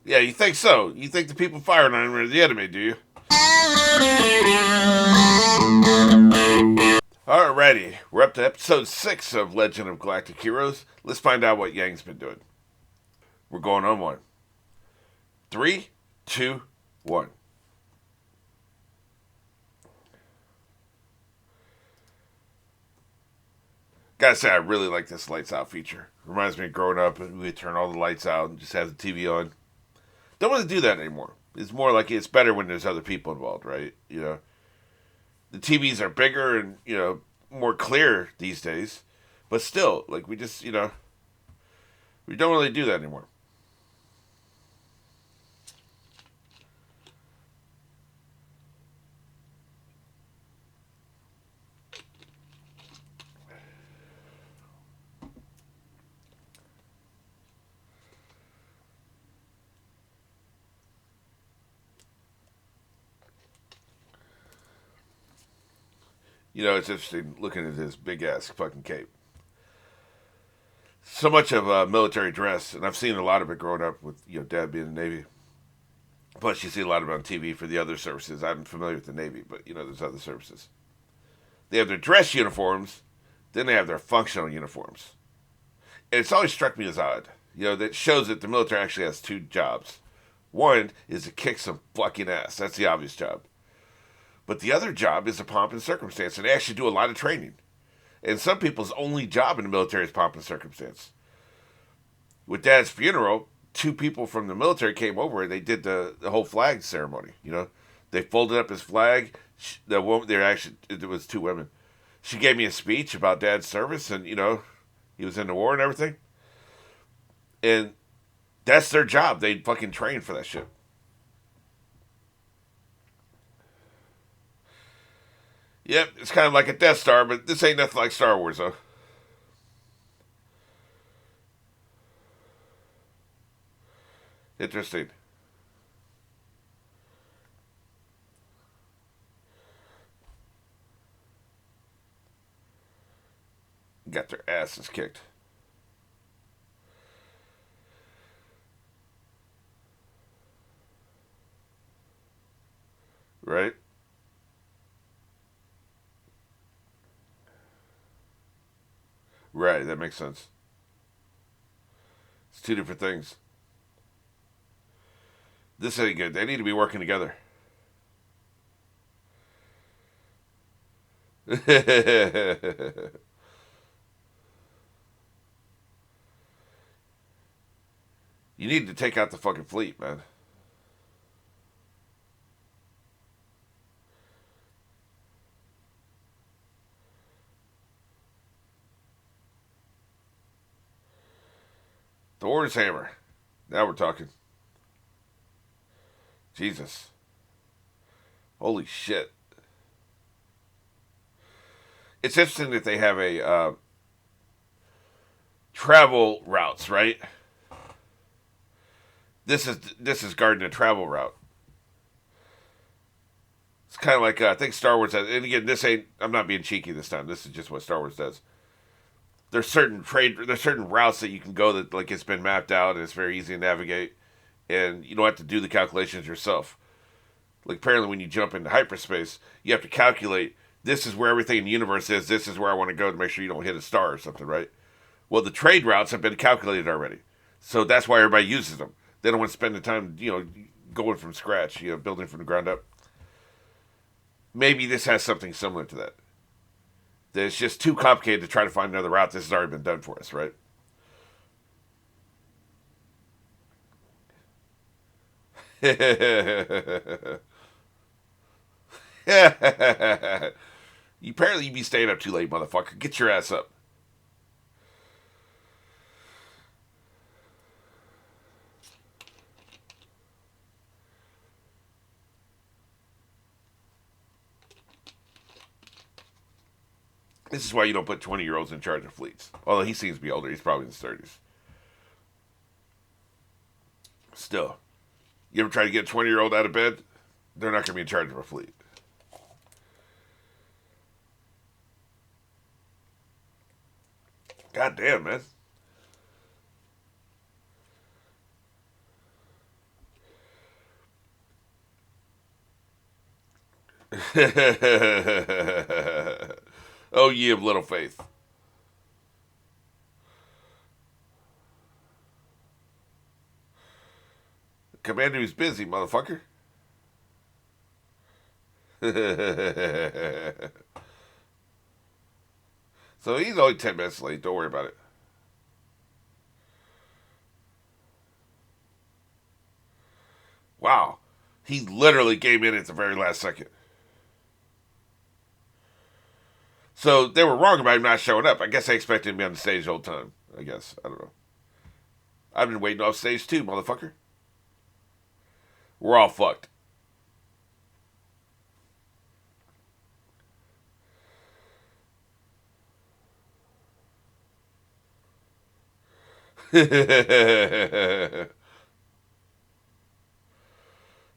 Yeah, you think so? You think the people firing on him are the enemy, do you? Alrighty, we're up to episode 6 of Legend of Galactic Heroes. Let's find out what Yang's been doing. We're going on one. Three, two, one. Gotta say, I really like this lights out feature. Reminds me of growing up and we'd turn all the lights out and just have the TV on. Don't want to do that anymore. It's more like it's better when there's other people involved, right? The TVs are bigger and, more clear these days. But still, like, we just, we don't really do that anymore. It's interesting looking at this big ass fucking cape. So much of military dress, and I've seen a lot of it growing up with dad being in the Navy. Plus, you see a lot of it on TV for the other services. I'm familiar with the Navy, but there's other services. They have their dress uniforms, then they have their functional uniforms. And it's always struck me as odd. That shows that the military actually has two jobs. One is to kick some fucking ass. That's the obvious job. But the other job is a pomp and circumstance, and they actually do a lot of training. And some people's only job in the military is pomp and circumstance. With Dad's funeral, two people from the military came over and they did the whole flag ceremony. They folded up his flag. The woman, it was two women. She gave me a speech about Dad's service, and he was in the war and everything. And that's their job. They fucking train for that shit. Yep, it's kind of like a Death Star, but this ain't nothing like Star Wars, though. Interesting. Got their asses kicked. Right? Right, that makes sense. It's two different things. This ain't good. They need to be working together. You need to take out the fucking fleet, man. Thor's hammer. Now we're talking. Jesus. Holy shit. It's interesting that they have a travel routes, right? This is guarding a travel route. It's kind of like I think Star Wars has, and again, this ain't. I'm not being cheeky this time. This is just what Star Wars does. There's certain routes that you can go that like it's been mapped out and it's very easy to navigate, and you don't have to do the calculations yourself. Like apparently, when you jump into hyperspace, you have to calculate. This is where everything in the universe is. This is where I want to go to make sure you don't hit a star or something, right? Well, the trade routes have been calculated already, so that's why everybody uses them. They don't want to spend the time, going from scratch, building from the ground up. Maybe this has something similar to that. That it's just too complicated to try to find another route. This has already been done for us, right? Apparently you be staying up too late, motherfucker. Get your ass up. This is why you don't put 20-year-olds in charge of fleets. Although he seems to be older. He's probably in his 30s. Still. You ever try to get a 20-year-old out of bed? They're not going to be in charge of a fleet. God damn, man. Oh, ye of little faith. Commander's busy, motherfucker. So he's only 10 minutes late. Don't worry about it. Wow. He literally came in at the very last second. So they were wrong about him not showing up. I guess I expected him to be on the stage the whole time. I guess. I don't know. I've been waiting off stage too, motherfucker. We're all fucked.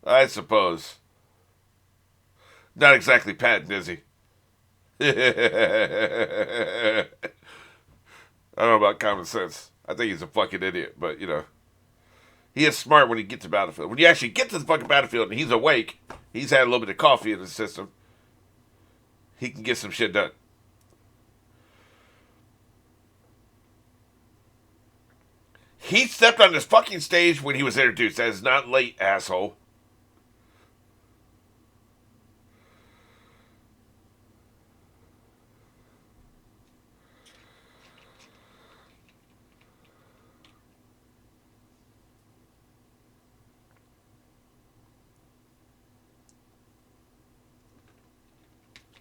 I suppose. Not exactly Patton, is he? I don't know about common sense. I think he's a fucking idiot, but you know. He is smart when he gets to the battlefield. When you actually get to the fucking battlefield and he's awake, he's had a little bit of coffee in his system, he can get some shit done. He stepped on this fucking stage when he was introduced. That is not late, asshole.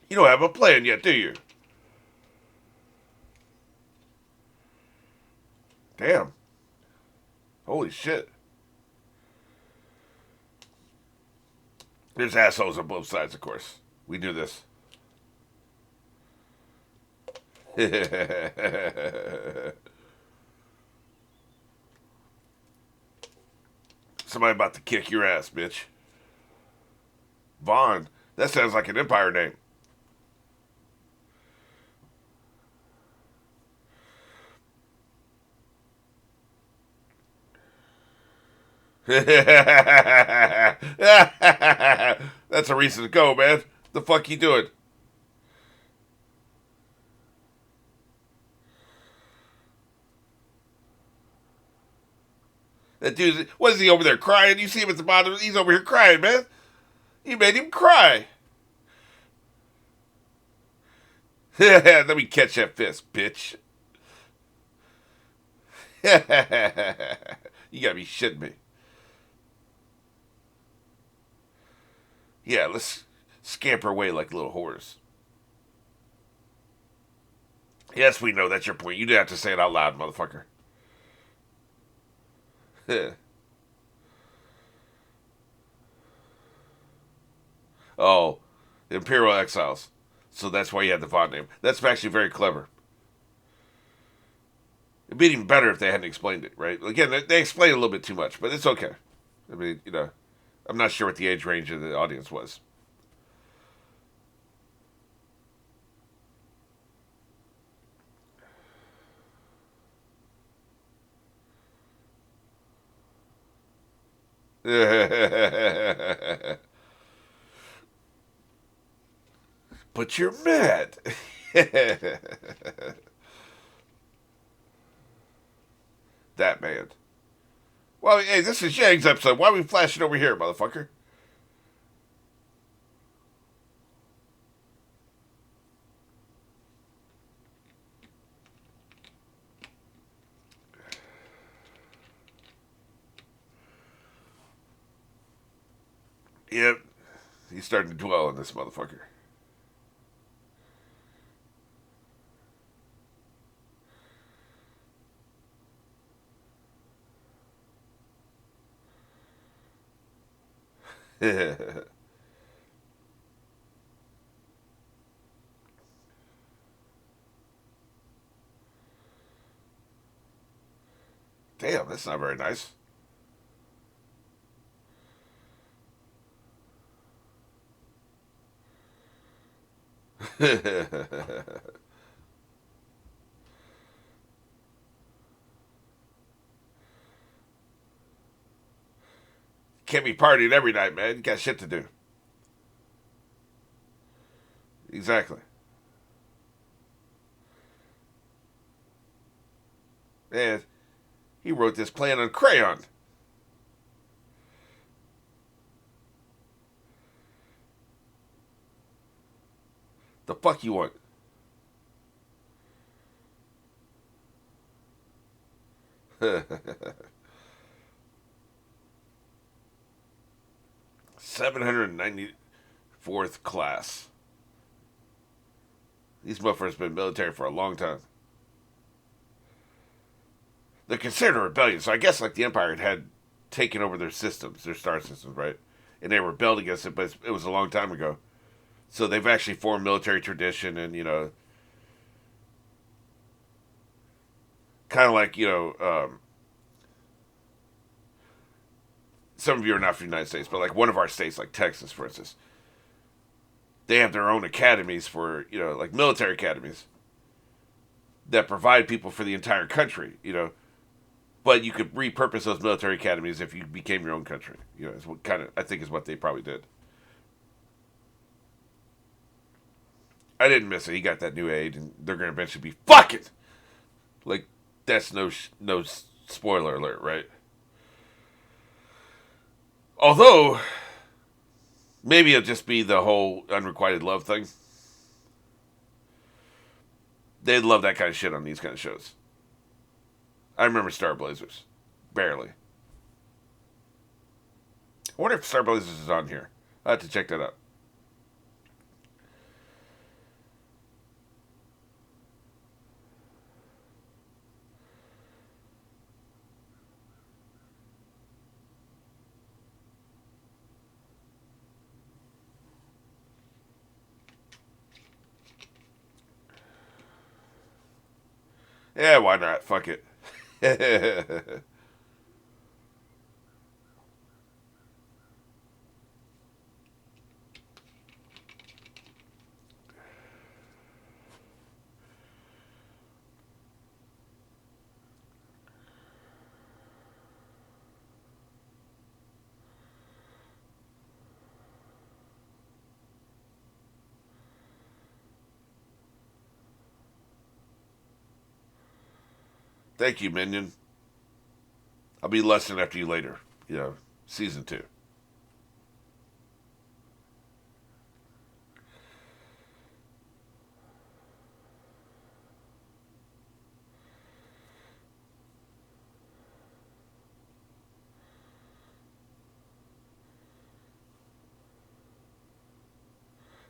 You don't have a plan yet, do you? Damn. Holy shit. There's assholes on both sides, of course. We knew this. Somebody about to kick your ass, bitch. Vaughn. That sounds like an Empire name. That's a reason to go, man. The fuck you doing? That dude, what is he over there crying? You see him at the bottom? He's over here crying, man. You made him cry. Let me catch that fist, bitch. You gotta be shitting me. Yeah, let's scamper away like little whores. Yes, we know that's your point. You didn't have to say it out loud, motherfucker. Oh, the Imperial Exiles. So that's why you had the Vaughn name. That's actually very clever. It'd be even better if they hadn't explained it, right? Again, they explained a little bit too much, but it's okay. I mean, you know, I'm not sure what the age range of the audience was. But you're mad. That man. Well, hey, this is Yang's episode. Why are we flashing over here, motherfucker? Yep. He's starting to dwell on this motherfucker. Damn, that's not very nice. Can't be partying every night, man. You got shit to do. Exactly. And he wrote this plan on crayon. The fuck you want? $794th class. These motherfuckers been military for a long time. They're considered a rebellion, so I guess like the Empire had taken over their systems, their star systems, right? And they rebelled against it, but it was a long time ago. So they've actually formed military tradition, and kind of like some of you are not from the United States, but like one of our states, like Texas, for instance, they have their own academies for like military academies that provide people for the entire country. But you could repurpose those military academies if you became your own country. Is what kind of I think is what they probably did. I didn't miss it. He got that new aid, and they're gonna eventually be fucking like that's no spoiler alert, right? Although maybe it'll just be the whole unrequited love thing. They'd love that kind of shit on these kind of shows. I remember Star Blazers, barely. I wonder if Star Blazers is on here. I have to check that out. Yeah, why not? Fuck it. Thank you, Minion. I'll be lusting after you later. Season 2.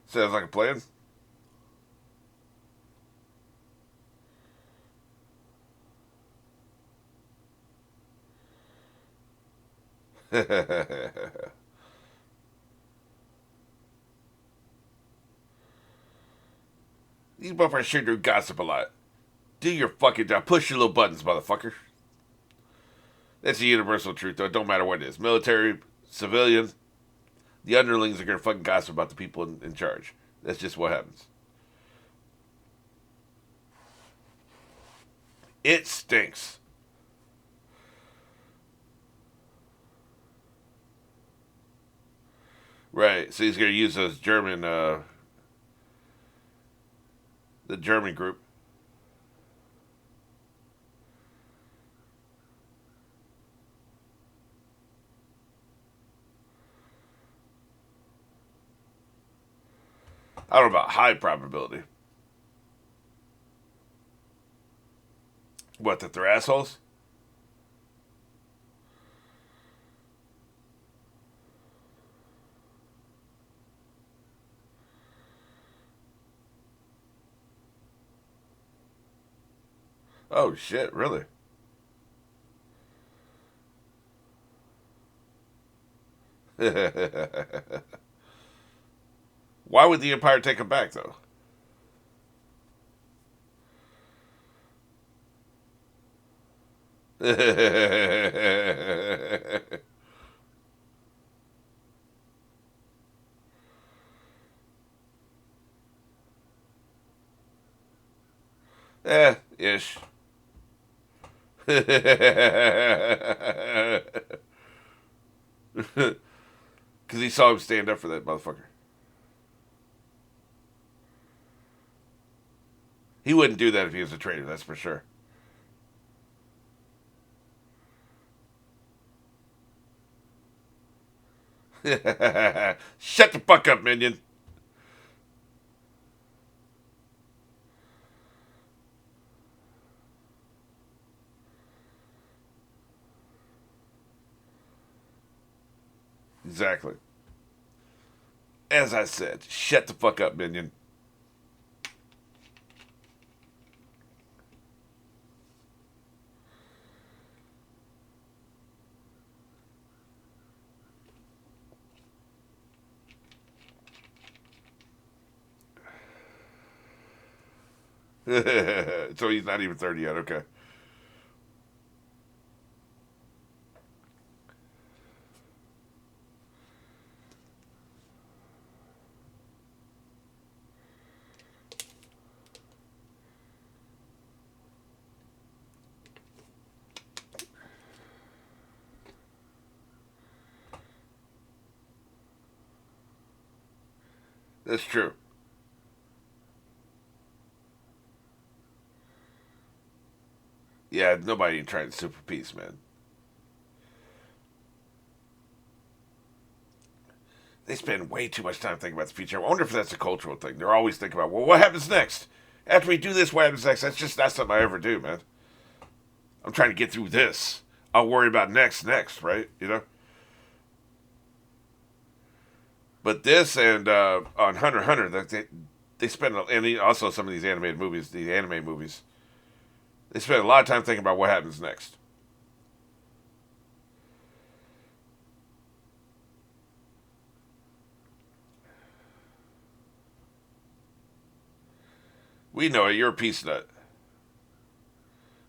Sounds like a plan. These motherfuckers sure do gossip a lot. Do your fucking job. Push your little buttons, motherfucker. That's a universal truth, though. It don't matter what it is. Military, civilian, the underlings are gonna fucking gossip about the people in charge. That's just what happens. It stinks. Right. So he's gonna use those the German group. I don't know about high probability. What, that they're assholes? Oh shit, really? Why would the Empire take him back though? Ish. Because he saw him stand up for that motherfucker. He wouldn't do that if he was a traitor, that's for sure. Shut the fuck up, minion. Exactly. As I said, shut the fuck up, minion. So he's not even 30 yet. Okay. That's true. Yeah, nobody ain't trying to sue for peace, man. They spend way too much time thinking about the future. I wonder if that's a cultural thing. They're always thinking about, well, what happens next? After we do this, what happens next? That's not something I ever do, man. I'm trying to get through this. I'll worry about next, right? You know? But this and on Hunter x Hunter, they spend, and also some of these animated movies, these anime movies, they spend a lot of time thinking about what happens next. We know it. You're a piece nut.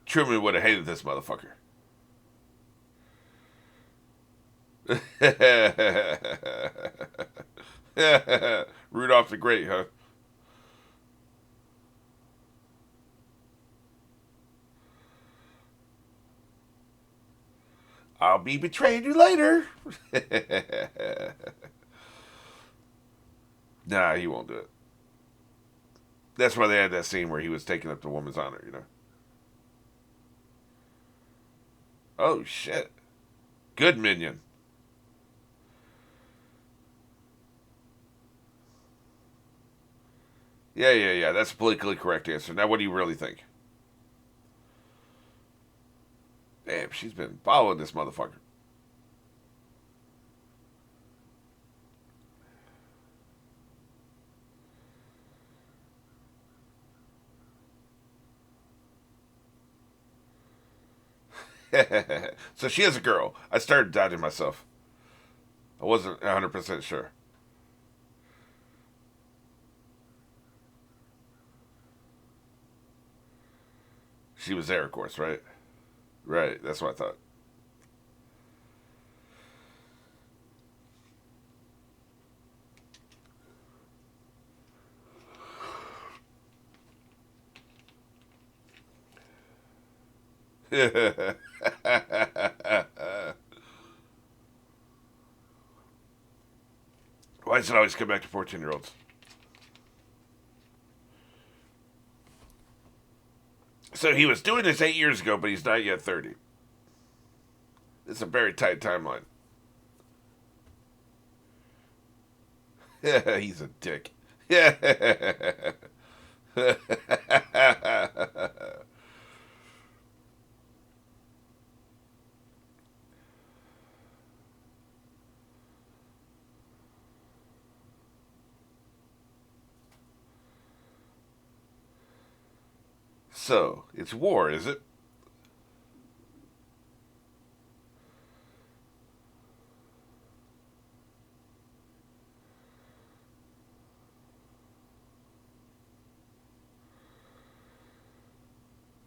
Truman would have hated this motherfucker. Rudolph the Great, huh? I'll be betraying you later. Nah, he won't do it. That's why they had that scene where he was taking up the woman's honor, you know? Oh, shit. Good minion. Yeah. That's a politically correct answer. Now, what do you really think? Damn, she's been following this motherfucker. So she is a girl. I started doubting myself. I wasn't 100% sure. She was there, of course, right? Right, that's what I thought. Why does it always come back to 14-year-olds? So he was doing this 8 years ago, but he's not yet 30. It's a very tight timeline. He's a dick. So, it's war, is it?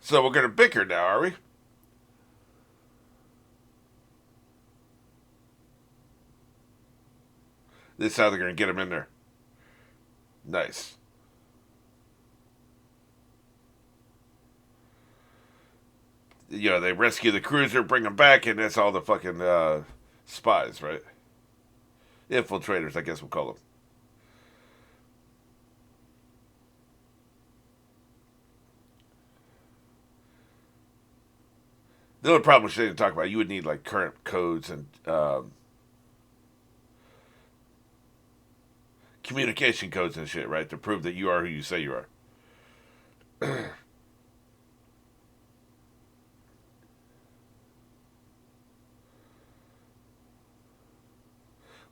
So we're gonna bicker now, are we? This is how they're gonna get him in there. Nice. You know, they rescue the cruiser, bring him back, and that's all the fucking spies, right? Infiltrators, I guess we'll call them. The only problem which they didn't talk about, you would need like current codes and communication codes and shit, right, to prove that you are who you say you are.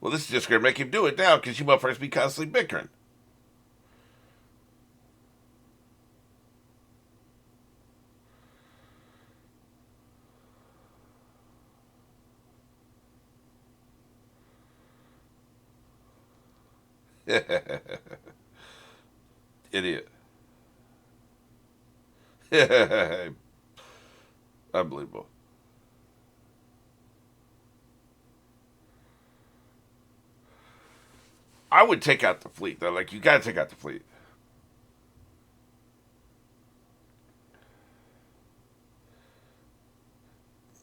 Well, this is just gonna make him do it now because you motherfuckers be constantly bickering. Idiot. Unbelievable. I would take out the fleet though. Like you gotta take out the fleet.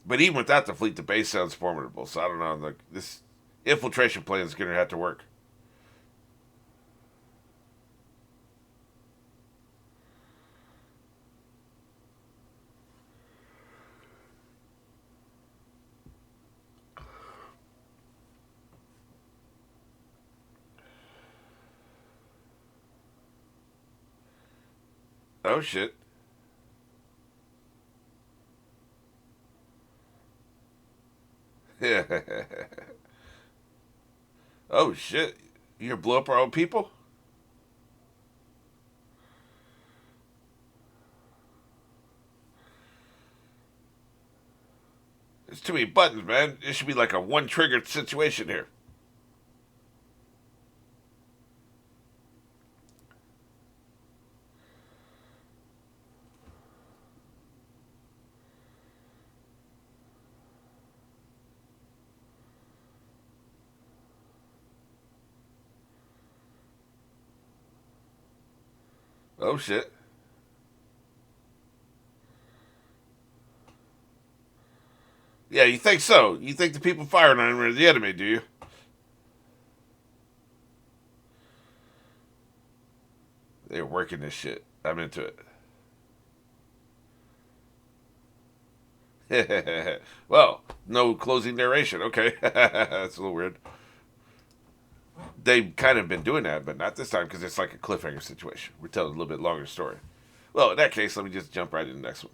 But even without the fleet, the base sounds formidable. So I don't know. Like this infiltration plan is gonna have to work. Oh shit. Yeah. Oh shit. You gonna blow up our own people? There's too many buttons, man. It should be like a one triggered situation here. Oh shit. Yeah, you think so? You think the people firing on him are the enemy, do you? They're working this shit. I'm into it. Well, no closing narration. Okay, that's a little weird. They've kind of been doing that, but not this time because it's like a cliffhanger situation. We're telling a little bit longer story. Well, in that case, let me just jump right into the next one.